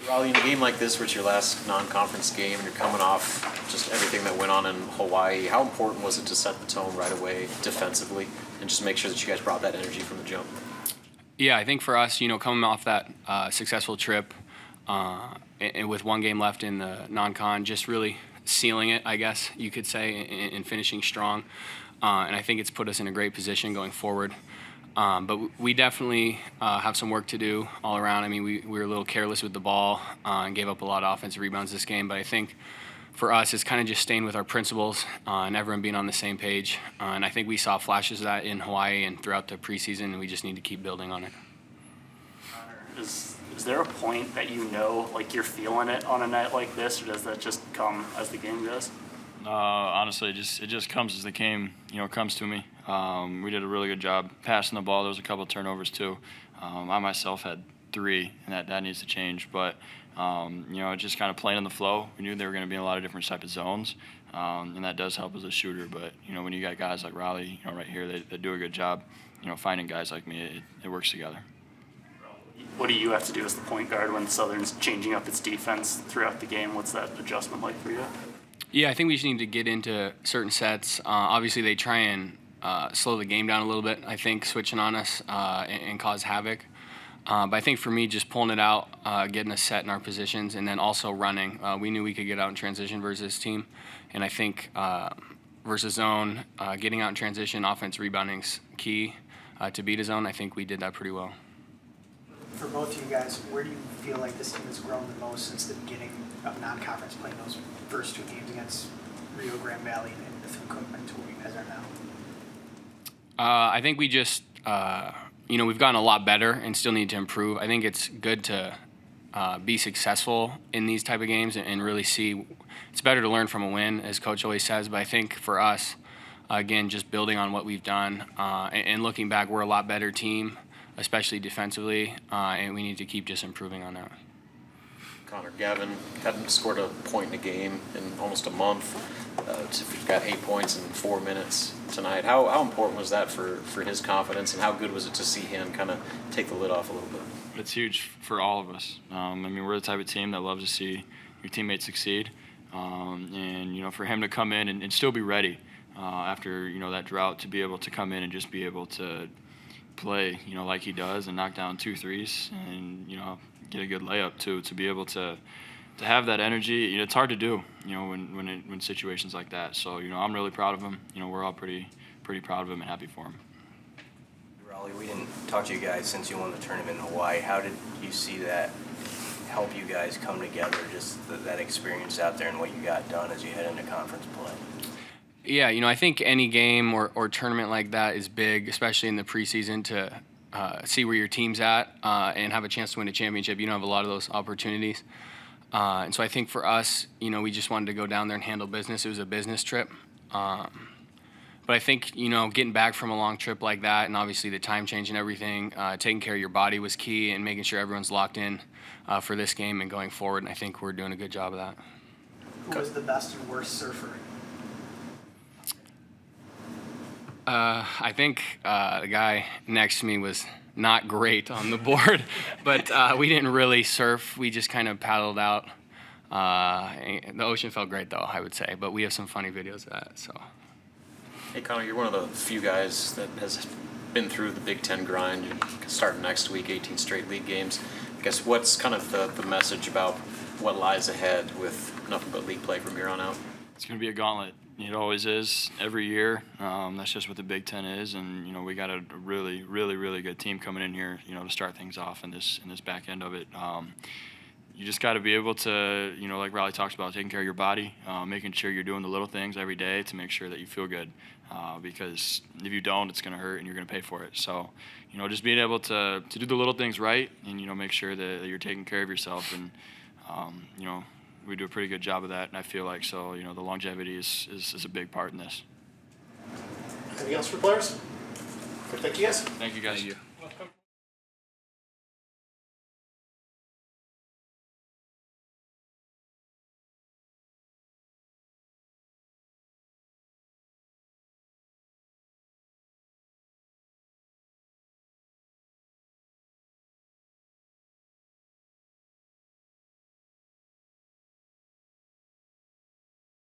Rollie, in a game like this, where it's your last non-conference game, and you're coming off just everything that went on in Hawaii, how important was it to set the tone right away defensively and just make sure that you guys brought that energy from the jump? Yeah, I think for us, coming off that successful trip and with one game left in the non-con, just really sealing it, I guess you could say, and finishing strong. And I think it's put us in a great position going forward. But we definitely have some work to do all around. I mean, we were a little careless with the ball and gave up a lot of offensive rebounds this game. But I think for us, it's kind of just staying with our principles and everyone being on the same page. And I think we saw flashes of that in Hawaii and throughout the preseason, and we just need to keep building on it. Is there a point that like you're feeling it on a night like this, or does that just come as the game goes? Honestly, it just comes as the game, comes to me. We did a really good job passing the ball. There was a couple of turnovers too. I myself had 3, and that needs to change. But just kind of playing in the flow. We knew they were going to be in a lot of different type of zones, and that does help as a shooter. But when you got guys like Rollie, right here, they do a good job. Finding guys like me, it works together. What do you have to do as the point guard when Southern's changing up its defense throughout the game? What's that adjustment like for you? Yeah, I think we just need to get into certain sets. Obviously, they try and slow the game down a little bit, I think, switching on us and cause havoc. But I think for me, just pulling it out, getting us set in our positions, and then also running. We knew we could get out in transition versus this team. And I think versus zone, getting out in transition, offense rebounding's key to beat a zone. I think we did that pretty well. For both of you guys, where do you feel like this team has grown the most since the beginning of non-conference, playing those first 2 games against Rio Grande Valley and Bethune-Cookman to where you guys are now? I think we just, we've gotten a lot better and still need to improve. I think it's good to be successful in these type of games and really see. It's better to learn from a win, as Coach always says. But I think for us, again, just building on what we've done and looking back, we're a lot better team, especially defensively, and we need to keep just improving on that. Connor, Gavin hadn't scored a point in a game in almost a month. You've got 8 points in 4 minutes tonight. How important was that for his confidence, and how good was it to see him kind of take the lid off a little bit? It's huge for all of us. We're the type of team that loves to see your teammates succeed. And for him to come in and still be ready after, that drought, to be able to come in and just be able to play, like he does, and knock down 2 threes and, get a good layup too, to be able to have that energy. It's hard to do, when situations like that. So, I'm really proud of him. We're all pretty proud of him and happy for him. Rollie, we didn't talk to you guys since you won the tournament in Hawaii. How did you see that help you guys come together, just that experience out there and what you got done as you head into conference play? Yeah, I think any game or tournament like that is big, especially in the preseason, to see where your team's at and have a chance to win a championship. You don't have a lot of those opportunities. And so I think for us, we just wanted to go down there and handle business. It was a business trip. But I think, getting back from a long trip like that, and obviously the time change and everything, taking care of your body was key, and making sure everyone's locked in for this game and going forward. And I think we're doing a good job of that. Who was the best and worst surfer? I think the guy next to me was not great on the board, but we didn't really surf. We just kind of paddled out. The ocean felt great, though, I would say, but we have some funny videos of that. So. Hey, Connor, you're one of the few guys that has been through the Big Ten grind. You're starting next week, 18 straight league games. I guess what's kind of the message about what lies ahead with nothing but league play from here on out? It's going to be a gauntlet. It always is every year. That's just what the Big Ten is, and we got a really, really, really good team coming in here, to start things off in this back end of it. You just got to be able to, like Rollie talks about, taking care of your body, making sure you're doing the little things every day to make sure that you feel good. Because if you don't, it's going to hurt and you're going to pay for it. So, just being able to do the little things right and, make sure that you're taking care of yourself. And, we do a pretty good job of that. And I feel like, so, the longevity is a big part in this. Anything else for players? Thank you, guys. Thank you, guys. Thank you.